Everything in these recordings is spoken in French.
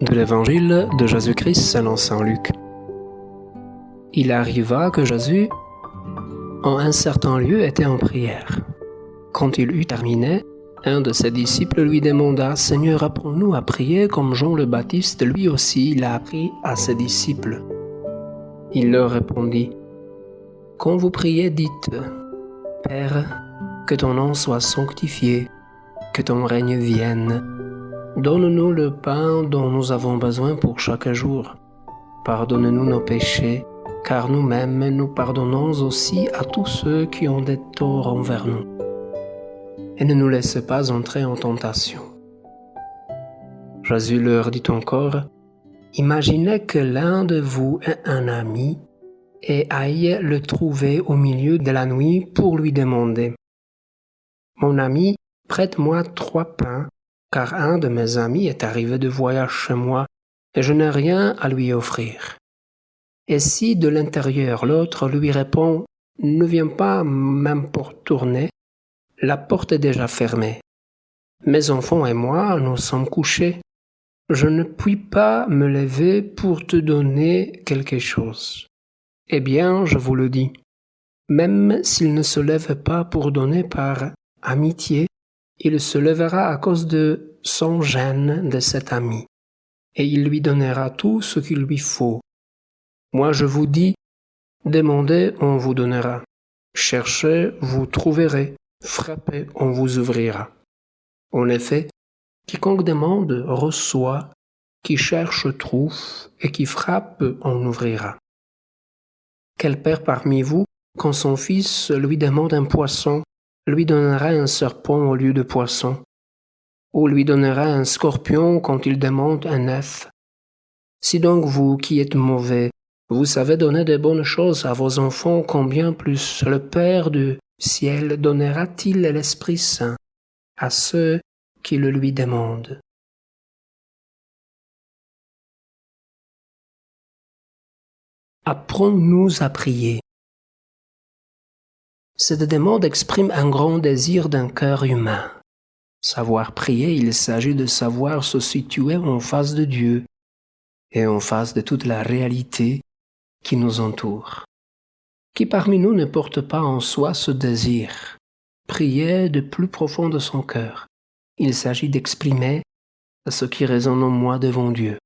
De l'Évangile de Jésus-Christ selon saint Luc. Il arriva que Jésus, en un certain lieu, était en prière. Quand il eut terminé, un de ses disciples lui demanda « Seigneur, apprends-nous à prier comme Jean le Baptiste, lui aussi, l'a appris à ses disciples. » Il leur répondit « Quand vous priez, dites « Père, que ton nom soit sanctifié, que ton règne vienne. Donne-nous le pain dont nous avons besoin pour chaque jour. Pardonne-nous nos péchés, car nous-mêmes nous pardonnons aussi à tous ceux qui ont des torts envers nous. Et ne nous laisse pas entrer en tentation. » Jésus leur dit encore, « Imaginez que l'un de vous ait un ami et aille le trouver au milieu de la nuit pour lui demander « Mon ami, prête-moi 3 pains, car un de mes amis est arrivé de voyage chez moi et je n'ai rien à lui offrir. » Et si de l'intérieur l'autre lui répond « Ne viens pas m'importuner, la porte est déjà fermée. Mes enfants et moi, nous sommes couchés. Je ne puis pas me lever pour te donner quelque chose. » Eh bien, je vous le dis, même s'il ne se lève pas pour donner par amitié, il se lèvera à cause de son gêne de cet ami, et il lui donnera tout ce qu'il lui faut. Moi je vous dis, demandez, on vous donnera. Cherchez, vous trouverez. Frappez, on vous ouvrira. En effet, quiconque demande reçoit, qui cherche trouve, et qui frappe, on ouvrira. Quel père parmi vous, quand son fils lui demande un poisson, lui donnera un serpent au lieu de poisson, ou lui donnera un scorpion quand il demande un œuf? Si donc vous, qui êtes mauvais, vous savez donner de bonnes choses à vos enfants, combien plus le Père du ciel donnera-t-il l'Esprit Saint à ceux qui le lui demandent. Apprends-nous à prier. Cette demande exprime un grand désir d'un cœur humain. Savoir prier, il s'agit de savoir se situer en face de Dieu et en face de toute la réalité qui nous entoure. Qui parmi nous ne porte pas en soi ce désir? Prier de plus profond de son cœur. Il s'agit d'exprimer ce qui résonne en moi devant Dieu.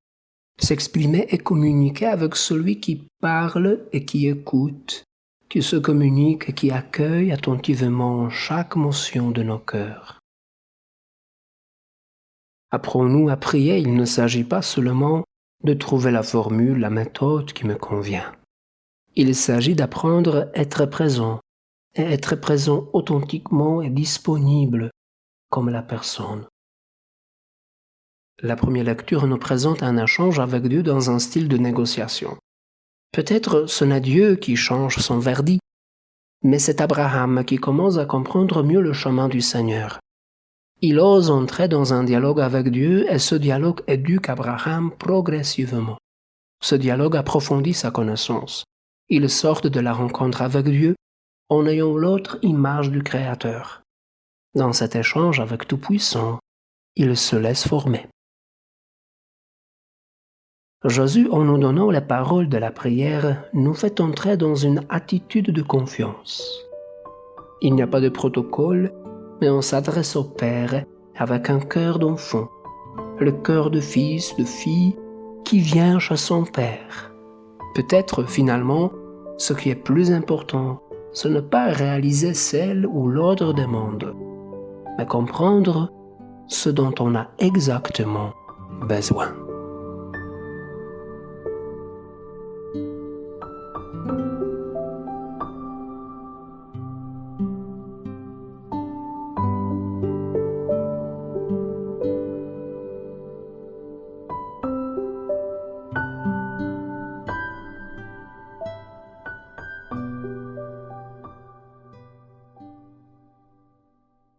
S'exprimer et communiquer avec celui qui parle et qui écoute, qui se communique et qui accueille attentivement chaque motion de nos cœurs. Apprenons-nous à prier, il ne s'agit pas seulement de trouver la formule, la méthode qui me convient. Il s'agit d'apprendre à être présent, et être présent authentiquement et disponible comme la personne. La première lecture nous présente un échange avec Dieu dans un style de négociation. Peut-être ce n'est Dieu qui change son verdict, mais c'est Abraham qui commence à comprendre mieux le chemin du Seigneur. Il ose entrer dans un dialogue avec Dieu et ce dialogue éduque Abraham progressivement. Ce dialogue approfondit sa connaissance. Il sort de la rencontre avec Dieu en ayant l'autre image du Créateur. Dans cet échange avec Tout-Puissant, il se laisse former. Jésus, en nous donnant les paroles de la prière, nous fait entrer dans une attitude de confiance. Il n'y a pas de protocole, mais on s'adresse au Père avec un cœur d'enfant, le cœur de fils, de fille, qui vient chez son Père. Peut-être, finalement, ce qui est plus important, ce n'est pas réaliser celle ou l'autre demande, mais comprendre ce dont on a exactement besoin.